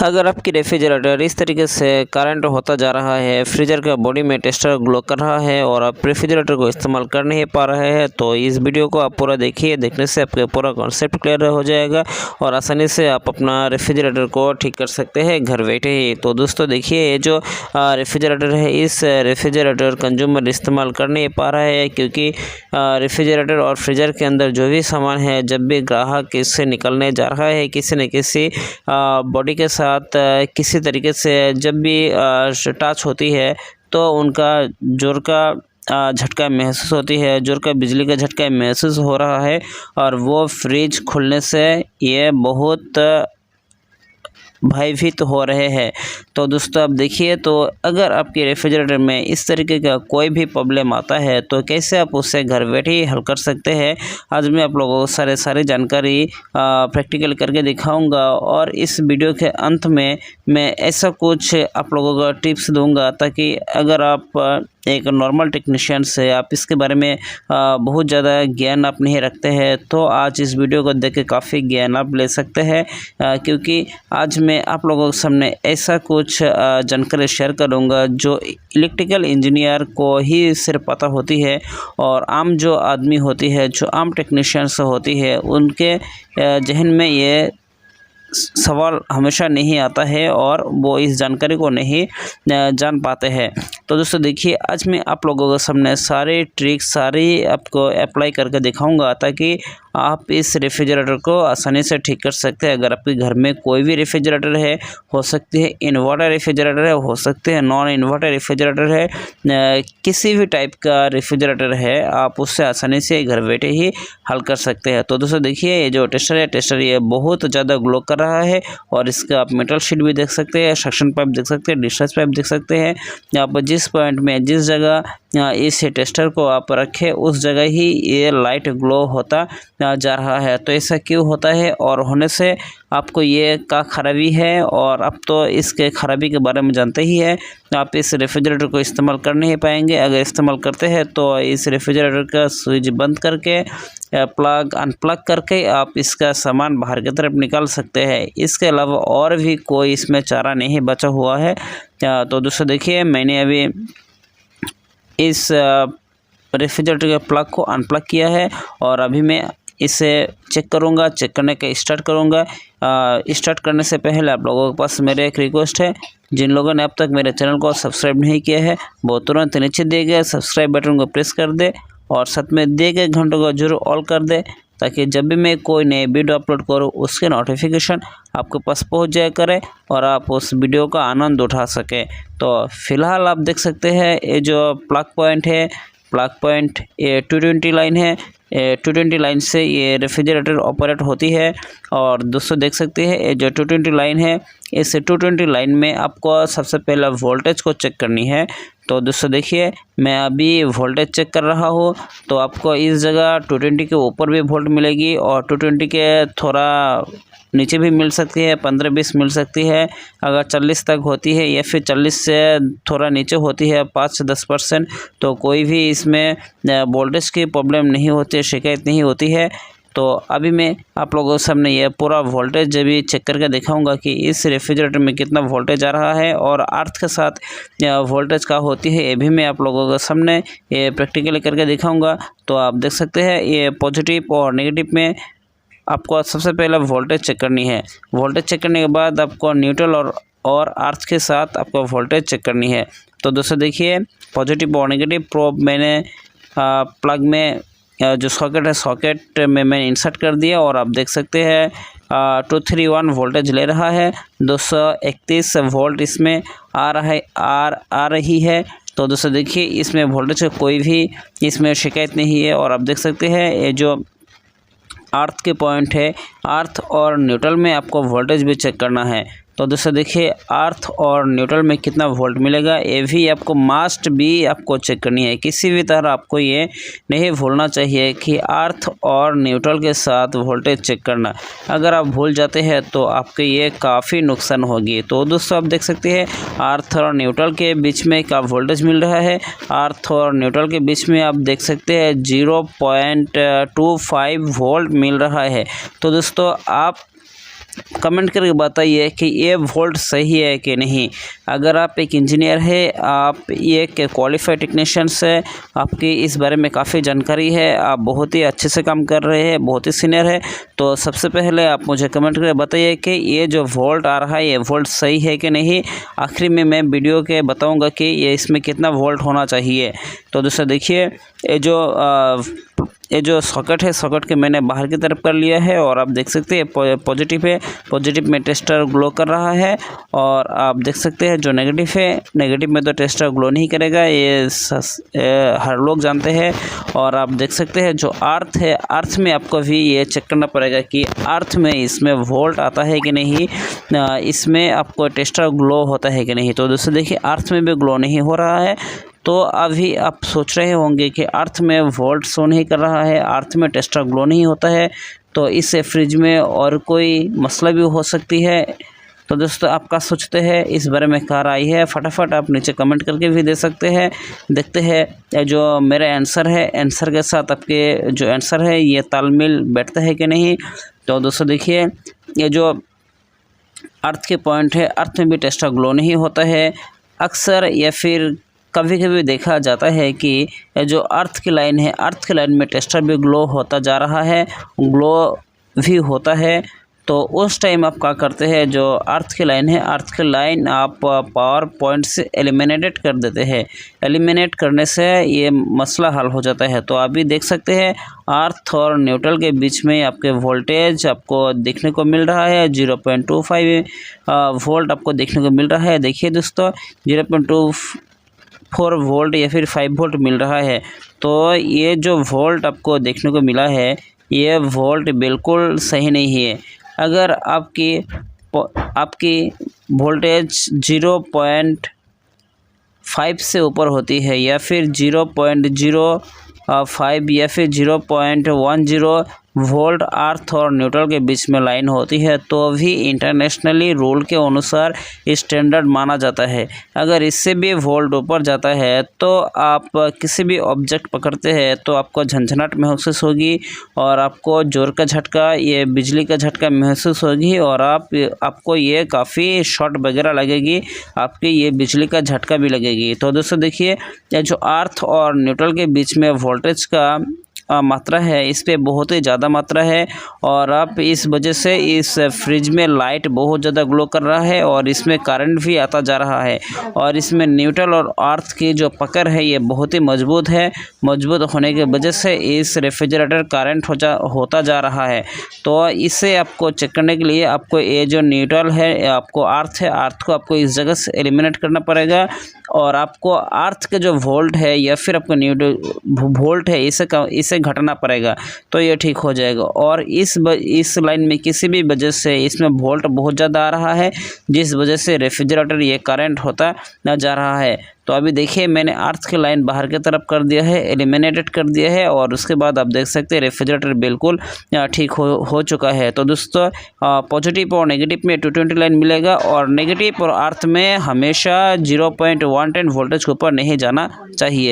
अगर आपकी रेफ्रिजरेटर इस तरीके से करंट होता जा रहा है, फ्रीजर का बॉडी में टेस्टर ग्लो कर रहा है और आप रेफ्रिजरेटर को इस्तेमाल कर नहीं पा रहे हैं, तो इस वीडियो को आप पूरा देखिए। देखने से आपका पूरा कॉन्सेप्ट क्लियर हो जाएगा और आसानी से आप अपना रेफ्रिजरेटर को ठीक कर सकते हैं घर बैठे ही। तो दोस्तों देखिए, ये जो रेफ्रिजरेटर है, इस रेफ्रिजरेटर कंज्यूमर इस्तेमाल कर नहीं पा रहा है क्योंकि रेफ्रिजरेटर और फ्रीजर के अंदर जो भी सामान है, जब भी ग्राहक इससे निकलने जा रहा है किसी न किसी बॉडी के साथ किसी तरीके से जब भी टच होती है, तो उनका जोर का झटका महसूस होती है, जोर का बिजली का झटका महसूस हो रहा है और वो फ्रिज खुलने से ये बहुत भयभीत हो रहे हैं। तो दोस्तों आप देखिए, तो अगर आपके रेफ्रिजरेटर में इस तरीके का कोई भी प्रॉब्लम आता है तो कैसे आप उससे घर बैठे ही हल कर सकते हैं। आज मैं आप लोगों को सारी जानकारी प्रैक्टिकल करके दिखाऊंगा और इस वीडियो के अंत में मैं ऐसा कुछ आप लोगों को टिप्स दूंगा ताकि अगर आप एक नॉर्मल टेक्नीशियन से आप इसके बारे में बहुत ज़्यादा ज्ञान आप नहीं रखते हैं, तो आज इस वीडियो को देख के काफ़ी ज्ञान आप ले सकते हैं, क्योंकि आज मैं आप लोगों के सामने ऐसा कुछ जानकारी शेयर करूंगा जो इलेक्ट्रिकल इंजीनियर को ही सिर्फ पता होती है और आम जो आदमी होती है, जो आम टेक्नीशियंस होती है, उनके जहन में ये सवाल हमेशा नहीं आता है और वो इस जानकारी को नहीं जान पाते हैं। तो दोस्तों देखिए, आज मैं आप लोगों के सामने सारे ट्रिक्स सारी आपको अप्लाई करके दिखाऊंगा ताकि आप इस रेफ्रिजरेटर को आसानी से ठीक कर सकते हैं। अगर आपके घर में कोई भी रेफ्रिजरेटर है, हो सकती है इन्वर्टर रेफ्रिजरेटर है, हो सकते हैं नॉन इन्वर्टर रेफ्रिजरेटर है, किसी भी टाइप का रेफ्रिजरेटर है, आप उससे आसानी से घर बैठे ही हल कर सकते हैं। तो दोस्तों देखिए, ये जो टेस्टर ये बहुत ज़्यादा ग्लो कर रहा है और इसका आप मेटल शीट भी देख सकते हैं, सक्शन पाइप देख सकते हैं, डिस्चार्ज पाइप देख सकते हैं। आप जिस पॉइंट में जिस जगह इस टेस्टर को आप रखें उस जगह ही ये लाइट ग्लो होता जा रहा है। तो ऐसा क्यों होता है और होने से आपको ये क्या खराबी है, और आप तो इसके खराबी के बारे में जानते ही हैं। आप इस रेफ्रिजरेटर को इस्तेमाल कर नहीं पाएंगे। अगर इस्तेमाल करते हैं तो इस रेफ्रिजरेटर का स्विच बंद करके प्लग अनप्लग करके आप इसका सामान बाहर की तरफ निकाल सकते हैं। इसके अलावा और भी कोई इसमें चारा नहीं बचा हुआ है। तो दोस्तों देखिए, मैंने अभी इस रेफ्रिजरेटर के प्लग को अनप्लग किया है और अभी मैं इसे चेक करूंगा। चेक करने के स्टार्ट करूंगा। स्टार्ट करने से पहले आप लोगों के पास मेरे एक रिक्वेस्ट है, जिन लोगों ने अब तक मेरे चैनल को सब्सक्राइब नहीं किया है वो तुरंत नीचे दिए गए सब्सक्राइब बटन को प्रेस कर दे और साथ में दिए गए घंटों को जरूर ऑल कर दे, ताकि जब भी मैं कोई नई वीडियो अपलोड करूं उसके नोटिफिकेशन आपके पास पहुंच जाया करे और आप उस वीडियो का आनंद उठा सकें। तो फिलहाल आप देख सकते हैं, ये जो प्लग पॉइंट है, प्लग पॉइंट ये 220 लाइन है। 220 लाइन से ये रेफ्रिजरेटर ऑपरेट होती है। और दोस्तों देख सकते हैं, ये जो 220 लाइन है, इस 220 लाइन में आपको सबसे पहले वोल्टेज को चेक करनी है। तो दोस्तों देखिए, मैं अभी वोल्टेज चेक कर रहा हूँ। तो आपको इस जगह 220 के ऊपर भी वोल्ट मिलेगी और 220 के थोड़ा नीचे भी मिल सकती है, 15-20 मिल सकती है। अगर 40 तक होती है या फिर 40 से थोड़ा नीचे होती है 5 से 10%, तो कोई भी इसमें वोल्टेज की प्रॉब्लम नहीं होती है, शिकायत नहीं होती है। तो अभी मैं आप लोगों के सामने ये पूरा वोल्टेज भी चेक करके दिखाऊंगा कि इस रेफ्रिजरेटर में कितना वोल्टेज आ रहा है और अर्थ के साथ वोल्टेज क्या होती है, ये भी मैं आप लोगों के सामने ये प्रैक्टिकली करके दिखाऊंगा। तो आप देख सकते हैं, ये पॉजिटिव और नेगेटिव में आपको सबसे पहले वोल्टेज चेक करनी है। वोल्टेज चेक करने के बाद आपको न्यूट्रल और अर्थ के साथ आपको वोल्टेज चेक करनी है। तो दोस्तों देखिए, पॉजिटिव और नेगेटिव प्रोब मैंने प्लग में जो सॉकेट है, सॉकेट में मैंने इंसर्ट कर दिया और आप देख सकते हैं 231 वोल्टेज ले रहा है। 231 वोल्ट इसमें आ रही है। तो दोस्तों देखिए, इसमें वोल्टेज का कोई भी इसमें शिकायत नहीं है। और आप देख सकते हैं, ये जो अर्थ के पॉइंट है, अर्थ और न्यूट्रल में आपको वोल्टेज भी चेक करना है। तो दोस्तों देखिए, अर्थ और न्यूट्रल में कितना वोल्ट मिलेगा ये भी आपको मस्ट भी आपको चेक करनी है। किसी भी तरह आपको ये नहीं भूलना चाहिए कि अर्थ और न्यूट्रल के साथ वोल्टेज चेक करना। अगर आप भूल जाते हैं तो आपके ये काफ़ी नुकसान होगी। तो दोस्तों आप देख सकते हैं, अर्थ और न्यूट्रल के बीच में क्या वोल्टेज मिल रहा है। अर्थ और न्यूट्रल के बीच में आप देख सकते हैं 0.25 वोल्ट मिल रहा है। तो दोस्तों आप कमेंट करके बताइए कि ये वोल्ट सही है कि नहीं। अगर आप एक इंजीनियर है, आप एक क्वालिफाइड टेक्नीशियंस है, आपकी इस बारे में काफ़ी जानकारी है, आप बहुत ही अच्छे से काम कर रहे हैं, बहुत ही सीनियर है, तो सबसे पहले आप मुझे कमेंट करके बताइए कि ये जो वोल्ट आ रहा है ये वोल्ट सही है कि नहीं। आखिर में मैं वीडियो के बताऊंगा कि ये इसमें कितना वोल्ट होना चाहिए। तो दोस्तों देखिए, ये जो सॉकेट है, सॉकेट के मैंने बाहर की तरफ कर लिया है और आप देख सकते हैं पॉजिटिव है, पॉजिटिव में टेस्टर ग्लो कर रहा है। और आप देख सकते हैं जो नेगेटिव है, नेगेटिव में तो टेस्टर ग्लो नहीं करेगा, ये हर लोग जानते हैं। और आप देख सकते हैं जो अर्थ है, अर्थ में आपको भी ये चेक करना पड़ेगा कि अर्थ में इसमें वोल्ट आता है कि नहीं, इसमें आपको टेस्टर ग्लो होता है कि नहीं। तो दोस्तों देखिए, अर्थ में भी ग्लो नहीं हो रहा है। तो अभी आप सोच रहे होंगे कि अर्थ में वोल्ट शो नहीं कर रहा है, अर्थ में टेस्टर ग्लो नहीं होता है, तो इससे फ्रिज में और कोई मसला भी हो सकती है। तो दोस्तों आपका सोचते हैं इस बारे में क्या राय है, फटाफट आप नीचे कमेंट करके भी दे सकते हैं। देखते हैं जो मेरा आंसर है, आंसर के साथ आपके जो आंसर है ये तालमेल बैठता है कि नहीं। तो दोस्तों देखिए, ये जो अर्थ के पॉइंट है, अर्थ में भी टेस्टर ग्लो नहीं होता है अक्सर, या फिर कभी कभी देखा जाता है कि जो अर्थ की लाइन है, अर्थ की लाइन में टेस्टर भी ग्लो होता जा रहा है, ग्लो भी होता है। तो उस टाइम आप क्या करते हैं, जो अर्थ की लाइन है, अर्थ की लाइन आप पावर पॉइंट से एलिमिनेटेड कर देते हैं। एलिमिनेट करने से ये मसला हल हो जाता है। तो अभी देख सकते हैं अर्थ और न्यूट्रल के बीच में आपके वोल्टेज आपको देखने को मिल रहा है 0.25 वोल्ट आपको देखने को मिल रहा है। देखिए दोस्तों, 0.24 वोल्ट या फिर 5 वोल्ट मिल रहा है। तो ये जो वोल्ट आपको देखने को मिला है, ये वोल्ट बिल्कुल सही नहीं है। अगर आपकी वोल्टेज 0.5 से ऊपर होती है, या फिर 0.05 या फिर 0.10 वोल्ट अर्थ और न्यूट्रल के बीच में लाइन होती है, तो भी इंटरनेशनली रूल के अनुसार स्टैंडर्ड माना जाता है। अगर इससे भी वोल्ट ऊपर जाता है तो आप किसी भी ऑब्जेक्ट पकड़ते हैं तो आपको झंझनाहट महसूस होगी, और आपको जोर का झटका, ये बिजली का झटका महसूस होगी, और आपको ये काफ़ी शॉर्ट वगैरह लगेगी, आपकी ये बिजली का झटका भी लगेगी। तो दोस्तों देखिए, ये जो अर्थ और न्यूट्रल के बीच में वोल्टेज का मात्रा है, इस पे बहुत ही ज़्यादा मात्रा है, और आप इस वजह से इस फ्रिज में लाइट बहुत ज़्यादा ग्लो कर रहा है, और इसमें करंट भी आता जा रहा है। और इसमें न्यूट्रल और अर्थ की जो पकड़ है ये बहुत ही मजबूत है। मजबूत होने की वजह से इस रेफ्रिजरेटर करंट होता जा रहा है। तो इसे आपको चेक करने के लिए आपको ये जो न्यूट्रल है, आपको अर्थ है, अर्थ को आपको इस जगह से एलिमिनेट करना पड़ेगा, और आपको अर्थ के जो वोल्ट है या फिर आपको न्यूट्रल वोल्ट है इसे घटाना पड़ेगा, तो ये ठीक हो जाएगा। और इस लाइन में किसी भी वजह से इसमें वोल्ट बहुत ज़्यादा आ रहा है, जिस वजह से रेफ्रिजरेटर ये करंट होता जा रहा है। तो अभी देखिए, मैंने अर्थ की लाइन बाहर की तरफ कर दिया है, एलिमिनेटेड कर दिया है, और उसके बाद आप देख सकते हैं रेफ्रिजरेटर बिल्कुल ठीक हो चुका है। तो दोस्तों पॉजिटिव और नेगेटिव में 220 लाइन मिलेगा, और नेगेटिव और अर्थ में हमेशा 0.110 वोल्टेज के ऊपर नहीं जाना चाहिए।